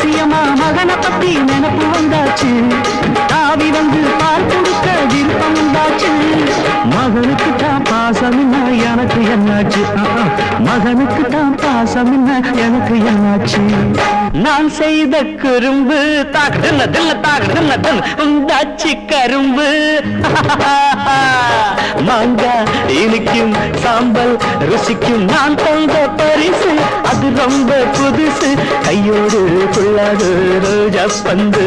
ரகசியமா மகனை பத்தி நினப்பு வந்தாச்சு தாவி வந்து பால் கொடுக்க விருப்பம் உண்டாச்சு மகனுக்கு தான் பாசம் என்ன எனக்கு என்னாச்சு மகனுக்கு தான் பாசம் என்ன எனக்கு என்னாச்சு நான் செய்த குறும்பு தாக்குதில்ல தில்ல தாக்குதில்ல தில் உண்டாச்சு கரும்பு மாங்கா இனிக்கும் சாம்பல் ருசிக்கும் நான் தந்த பரிசு அது ரொம்ப புதுசு கையோடு புள்ளாது ரோஜா பந்து